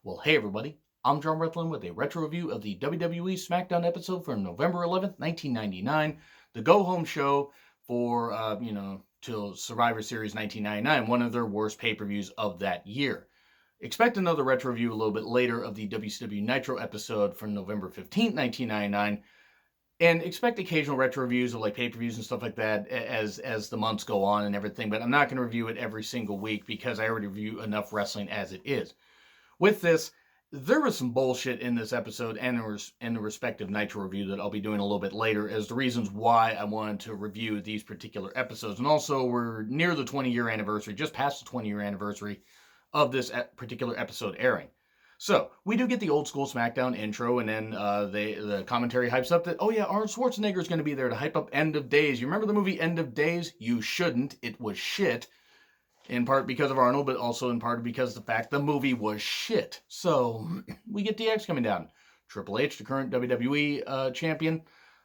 Well, hey everybody, I'm John Rethlin with a retro review of the WWE Smackdown episode from November 11th, 1999, the go-home show for, till Survivor Series 1999, one of their worst pay-per-views of that year. Expect another retro review a little bit later of the WCW Nitro episode from November 15th, 1999, and expect occasional retro reviews of like pay-per-views and stuff like that as the months go on and everything, but I'm not going to review it every single week because I already review enough wrestling as it is. With this, there was some bullshit in this episode and in the respective Nitro review that I'll be doing a little bit later as the reasons why I wanted to review these particular episodes. And also, we're near the 20-year anniversary, just past the 20-year anniversary of this particular episode airing. So, we do get the old school SmackDown intro, and then the commentary hypes up that, oh yeah, Arnold Schwarzenegger is going to be there to hype up End of Days. You remember the movie End of Days? You shouldn't. It was shit. In part because of Arnold, but also in part because of the fact the movie was shit. So, we get DX coming down. Triple H, the current WWE champion,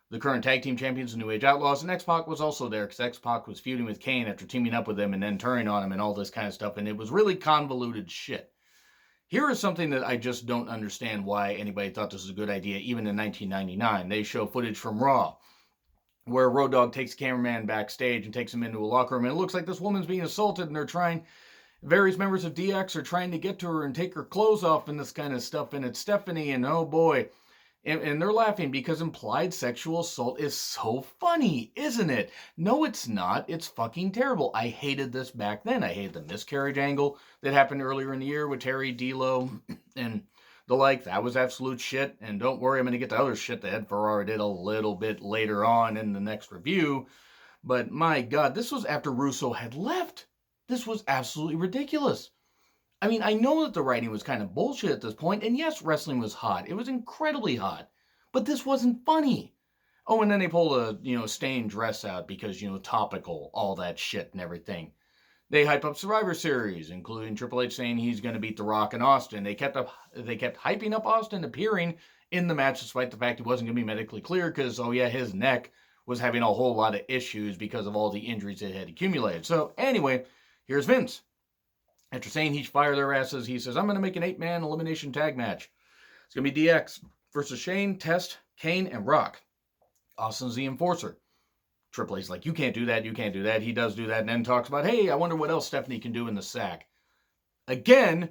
the current tag team champions, the New Age Outlaws, and X-Pac was also there because X-Pac was feuding with Kane after teaming up with him and then turning on him and all this kind of stuff, and it was really convoluted shit. Here is something that I just don't understand why anybody thought this was a good idea, even in 1999. They show footage from Raw, where Road Dogg takes the cameraman backstage and takes him into a locker room, and it looks like this woman's being assaulted, and various members of DX are trying to get to her and take her clothes off and this kind of stuff, and it's Stephanie, and oh boy, and they're laughing because implied sexual assault is so funny, isn't it? No, it's not. It's fucking terrible. I hated this back then. I hated the miscarriage angle that happened earlier in the year with Terry D'Lo and the like. That was absolute shit. And don't worry, I'm going to get to other shit that Ed Ferrara did a little bit later on in the next review. But my God, this was after Russo had left. This was absolutely ridiculous. I mean, I know that the writing was kind of bullshit at this point, and yes, wrestling was hot. It was incredibly hot. But this wasn't funny. Oh, and then they pulled a, stained dress out because, topical, all that shit and everything. They hype up Survivor Series, including Triple H saying he's going to beat The Rock and Austin. They kept hyping up Austin appearing in the match despite the fact he wasn't going to be medically cleared because, oh yeah, his neck was having a whole lot of issues because of all the injuries that had accumulated. So anyway, here's Vince. After saying he'd fire their asses, he says, I'm going to make an 8-man elimination tag match. It's going to be DX versus Shane, Test, Kane, and Rock. Austin's the enforcer. Triple H's like, you can't do that, you can't do that. He does do that and then talks about, hey, I wonder what else Stephanie can do in the sack. Again,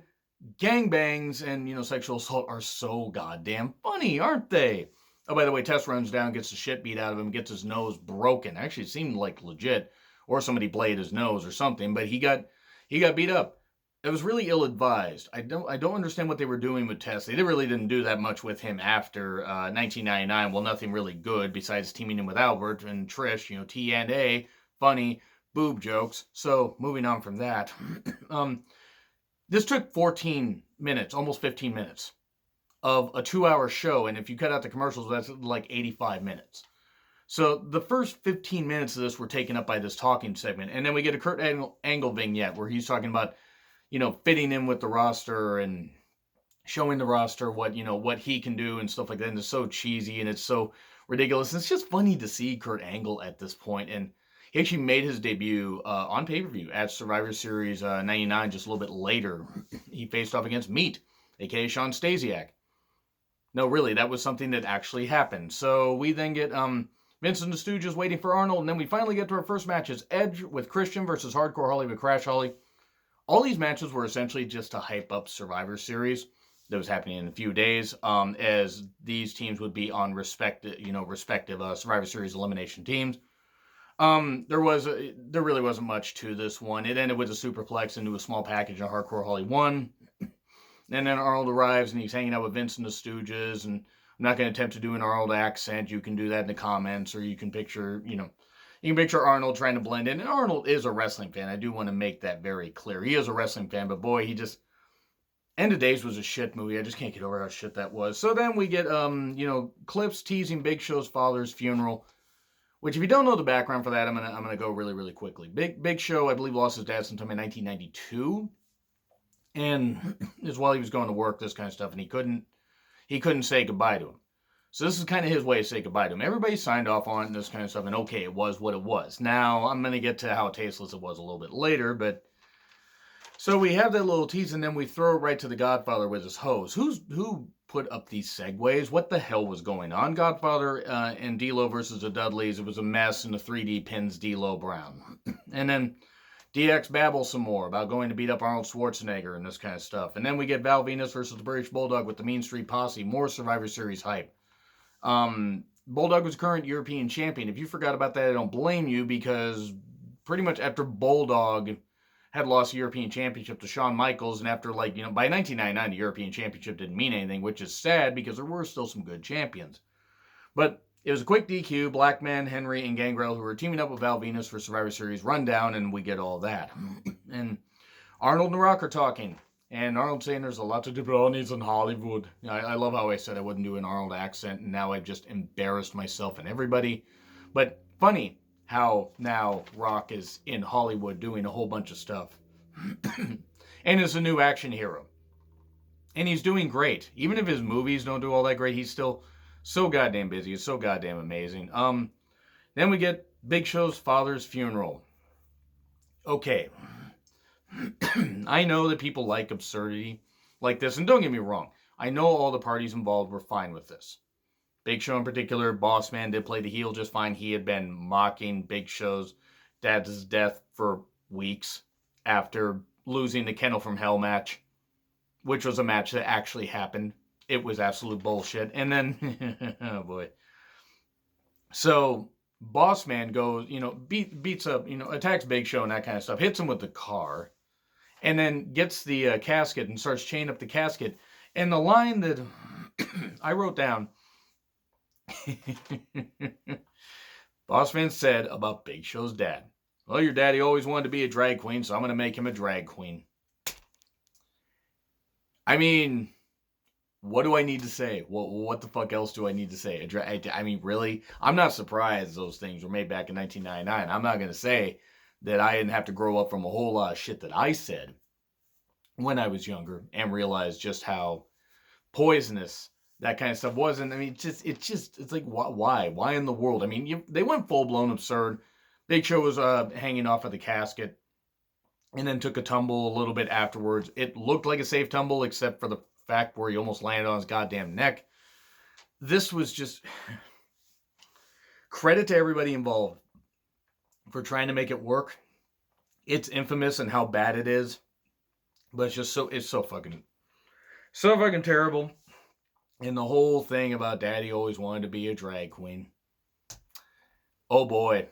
gangbangs and, sexual assault are so goddamn funny, aren't they? Oh, by the way, Test runs down, gets the shit beat out of him, gets his nose broken. Actually, it seemed like legit. Or somebody bladed his nose or something, but he got beat up. It was really ill-advised. I don't understand what they were doing with Test. They really didn't do that much with him after 1999. Well, nothing really good besides teaming him with Albert and Trish, T&A, funny, boob jokes. So, moving on from that. This took 14 minutes, almost 15 minutes of a 2-hour show. And if you cut out the commercials, that's like 85 minutes. So the first 15 minutes of this were taken up by this talking segment. And then we get a Kurt Angle vignette where he's talking about, fitting in with the roster and showing the roster what he can do and stuff like that. And it's so cheesy and it's so ridiculous. It's just funny to see Kurt Angle at this point. And he actually made his debut on pay-per-view at Survivor Series 99 just a little bit later. He faced off against Meat, a.k.a. Sean Stasiak. No, really, that was something that actually happened. So we then get Vince and the Stooges waiting for Arnold, and then we finally get to our first matches. Edge with Christian versus Hardcore Holly with Crash Holly. All these matches were essentially just to hype up Survivor Series that was happening in a few days, as these teams would be on respective Survivor Series elimination teams. There really wasn't much to this one. It ended with a superplex into a small package, and Hardcore Holly won. And then Arnold arrives, and he's hanging out with Vince and the Stooges, and I'm not going to attempt to do an Arnold accent. You can do that in the comments, or you can picture, Arnold trying to blend in. And Arnold is a wrestling fan. I do want to make that very clear. He is a wrestling fan, but boy, End of Days was a shit movie. I just can't get over how shit that was. So then we get, clips teasing Big Show's father's funeral, which if you don't know the background for that, I'm gonna go really, really quickly. Big Show, I believe, lost his dad sometime in 1992. And it was while he was going to work, this kind of stuff, and he couldn't say goodbye to him. So this is kind of his way to say goodbye to him. Everybody signed off on it and this kind of stuff, and okay, it was what it was. Now, I'm going to get to how tasteless it was a little bit later, but So we have that little tease, and then we throw it right to the Godfather with his hose. Who put up these segues? What the hell was going on? Godfather and D'Lo versus the Dudleys. It was a mess, and the 3D pins D'Lo Brown. And then DX babbles some more about going to beat up Arnold Schwarzenegger and this kind of stuff. And then we get Val Venus versus the British Bulldog with the Mean Street Posse. More Survivor Series hype. Bulldog was current European champion. If you forgot about that, I don't blame you, because pretty much after Bulldog had lost the European Championship to Shawn Michaels, and after, like, by 1999, the European Championship didn't mean anything, which is sad because there were still some good champions. But it was a quick DQ, Blackman, Henry, and Gangrel, who were teaming up with Val Venus for Survivor Series Rundown, and we get all that. And Arnold and The Rock are talking, and Arnold saying there's a lot to do brownies in Hollywood. I love how I said I wouldn't do an Arnold accent, and now I've just embarrassed myself and everybody. But funny how now Rock is in Hollywood doing a whole bunch of stuff. And is a new action hero. And he's doing great. Even if his movies don't do all that great, he's still so goddamn busy. It's so goddamn amazing. Then we get Big Show's father's funeral. Okay. I know that people like absurdity like this, and don't get me wrong, I know all the parties involved were fine with this. Big Show in particular, Boss Man did play the heel just fine. He had been mocking Big Show's dad's death for weeks after losing the Kennel from Hell match, which was a match that actually happened. It was absolute bullshit. And then, oh boy. So, Boss Man goes, beats up, attacks Big Show and that kind of stuff, hits him with the car, and then gets the casket and starts chaining up the casket. And the line that I wrote down, Boss Man said about Big Show's dad, well, your daddy always wanted to be a drag queen, so I'm going to make him a drag queen. I mean, what do I need to say? What the fuck else do I need to say? I mean, really? I'm not surprised those things were made back in 1999. I'm not going to say that I didn't have to grow up from a whole lot of shit that I said when I was younger and realize just how poisonous that kind of stuff wasn't. I mean, it's like, why? Why in the world? I mean, they went full-blown absurd. Big Show was hanging off of the casket and then took a tumble a little bit afterwards. It looked like a safe tumble, except for the fact where he almost landed on his goddamn neck. This was just credit to everybody involved for trying to make it work. It's infamous in how bad it is, but it's so fucking terrible. And the whole thing about daddy always wanted to be a drag queen. Oh boy.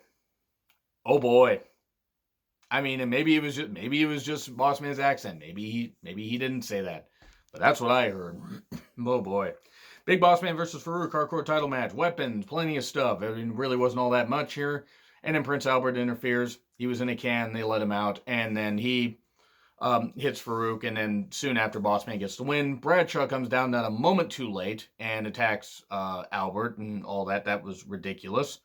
I mean, and maybe it was just Boss Man's accent. Maybe he didn't say that, but that's what I heard. Oh boy. Big Boss Man versus Farouk hardcore title match. Weapons, plenty of stuff. I mean, really wasn't all that much here. And then Prince Albert interferes. He was in a can. They let him out, and then he hits Farouk, and then soon after Boss Man gets the win, Bradshaw comes down not a moment too late and attacks Albert and all that. That was ridiculous.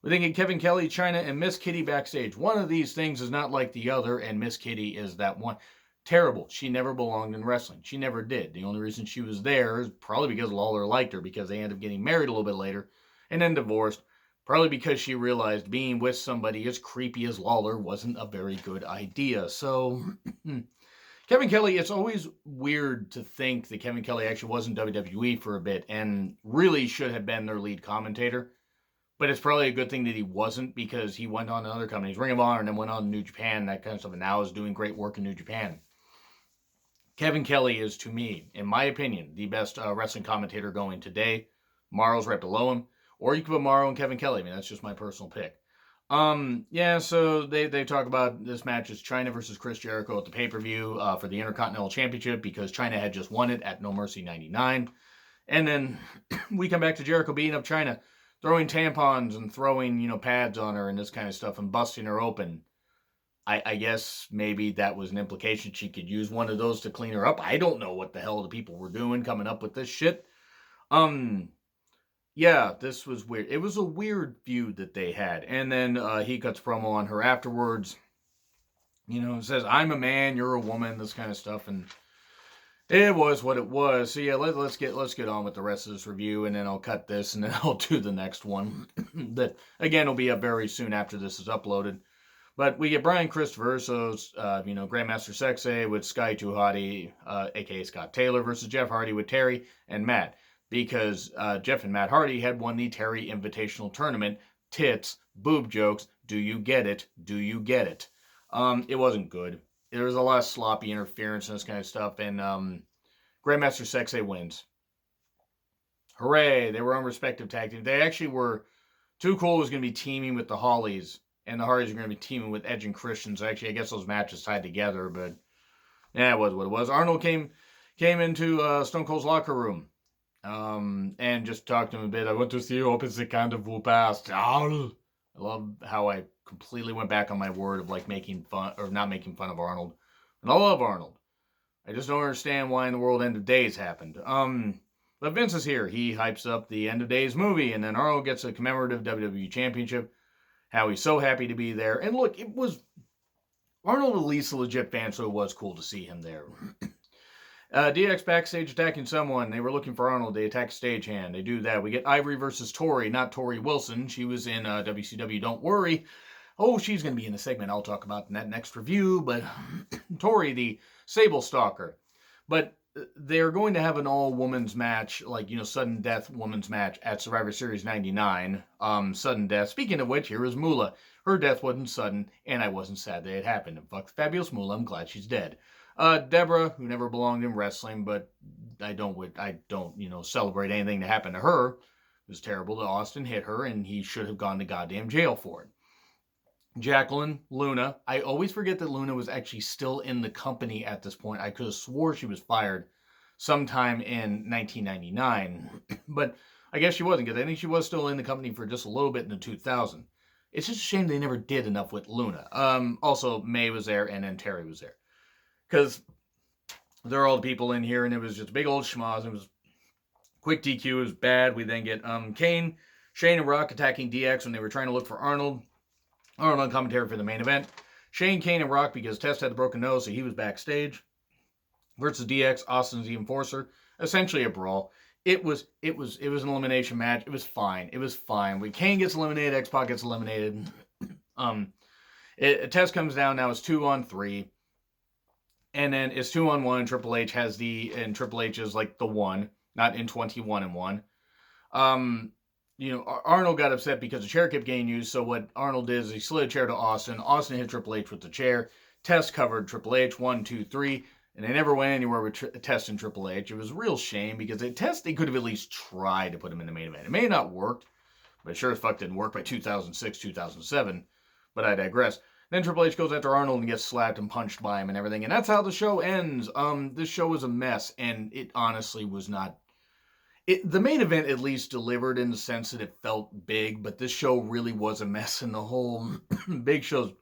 We're thinking Kevin Kelly, Chyna, and Miss Kitty backstage. One of these things is not like the other, and Miss Kitty is that one. Terrible. She never belonged in wrestling. She never did. The only reason she was there is probably because Lawler liked her, because they ended up getting married a little bit later and then divorced. Probably because she realized being with somebody as creepy as Lawler wasn't a very good idea. So, Kevin Kelly, it's always weird to think that Kevin Kelly actually was in WWE for a bit and really should have been their lead commentator. But it's probably a good thing that he wasn't, because he went on to other companies, Ring of Honor, and then went on to New Japan, that kind of stuff, and now is doing great work in New Japan. Kevin Kelly is, to me, in my opinion, the best wrestling commentator going today. Morrow's right below him. Or you could put Morrow and Kevin Kelly. I mean, that's just my personal pick. Yeah, so they talk about this match is Chyna versus Chris Jericho at the pay-per-view for the Intercontinental Championship, because Chyna had just won it at No Mercy 99. And then we come back to Jericho beating up Chyna, throwing tampons and throwing, pads on her and this kind of stuff and busting her open. I guess maybe that was an implication she could use one of those to clean her up. I don't know what the hell the people were doing coming up with this shit. Yeah, this was weird. It was a weird feud that they had. And then he cuts promo on her afterwards. Says, I'm a man, you're a woman, this kind of stuff. And it was what it was. So yeah, let's get on with the rest of this review, and then I'll cut this, and then I'll do the next one. That, again, will be up very soon after this is uploaded. But we get Brian Christopher, so Grandmaster Sexay with Sky Too Hottie, aka Scott Taylor, versus Jeff Hardy with Terry and Matt, because Jeff and Matt Hardy had won the Terry Invitational Tournament. Tits, boob jokes. Do you get it? Do you get it? It wasn't good. There was a lot of sloppy interference and this kind of stuff, and Grandmaster Sexay wins. Hooray! They were unrespective tag team. They actually were. Too Cool was going to be teaming with the Hollies, and the Hardys are going to be teaming with Edge and Christian. So actually, I guess those matches tied together, but yeah, it was what it was. Arnold came into Stone Cold's locker room, and just talked to him a bit. I want to see you open the kind of whoop ass. I love how I completely went back on my word of like making fun or not making fun of Arnold. And I love Arnold. I just don't understand why in the world End of Days happened. But Vince is here. He hypes up the End of Days movie, and then Arnold gets a commemorative WWE Championship. How he's so happy to be there. And look, it was Arnold, at least a legit fan, so it was cool to see him there. DX backstage attacking someone. They were looking for Arnold. They attack stagehand. They do that. We get Ivory versus Tori, not Tori Wilson. She was in WCW Don't Worry. Oh, she's going to be in a segment I'll talk about in that next review. But Tori, the Sable Stalker. But they're going to have an all-women's match, like, sudden death women's match at Survivor Series 99. Sudden death. Speaking of which, here is Moolah. Her death wasn't sudden, and I wasn't sad that it happened. And fuck Fabulous Moolah, I'm glad she's dead. Deborah, who never belonged in wrestling, but I don't celebrate anything that happened to her. It was terrible that Austin hit her, and he should have gone to goddamn jail for it. Jacqueline, Luna. I always forget that Luna was actually still in the company at this point. I could have swore she was fired sometime in 1999. But I guess she wasn't, because I think she was still in the company for just a little bit in the 2000. It's just a shame they never did enough with Luna. Also, May was there, and then Terry was there. Because there are all the people in here, and it was just a big old schmoz. It was quick DQ. It was bad. We then get Kane, Shane, and Rock attacking DX when they were trying to look for Arnold. Arnold on commentary for the main event. Shane, Kane, and Rock, because Test had the broken nose, so he was backstage. Versus DX, Austin's the enforcer. Essentially a brawl. It was an elimination match. It was fine. It was fine. When Kane gets eliminated, X-Pac gets eliminated. Test comes down. Now it's 2-on-3. And then it's 2-on-1. Triple H and Triple H is like the one, not in 21-1. Arnold got upset because the chair kept getting used, so what Arnold did is he slid a chair to Austin. Austin hit Triple H with the chair. Test covered Triple H, 1, 2, 3, and they never went anywhere with Test and Triple H. It was a real shame, because they could have at least tried to put him in the main event. It may have not worked, but sure as fuck didn't work by 2006, 2007, but I digress. Then Triple H goes after Arnold and gets slapped and punched by him and everything, and that's how the show ends. This show was a mess, and it honestly was not... The main event at least delivered in the sense that it felt big, but this show really was a mess. And the whole Big Show's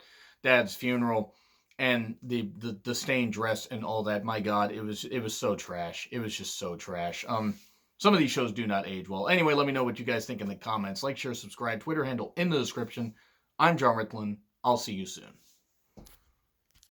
dad's funeral and the stained dress and all that, my God, it was so trash. It was just so trash. Some of these shows do not age well. Anyway, let me know what you guys think in the comments. Like, share, subscribe, Twitter handle in the description. I'm John Ritlin. I'll see you soon.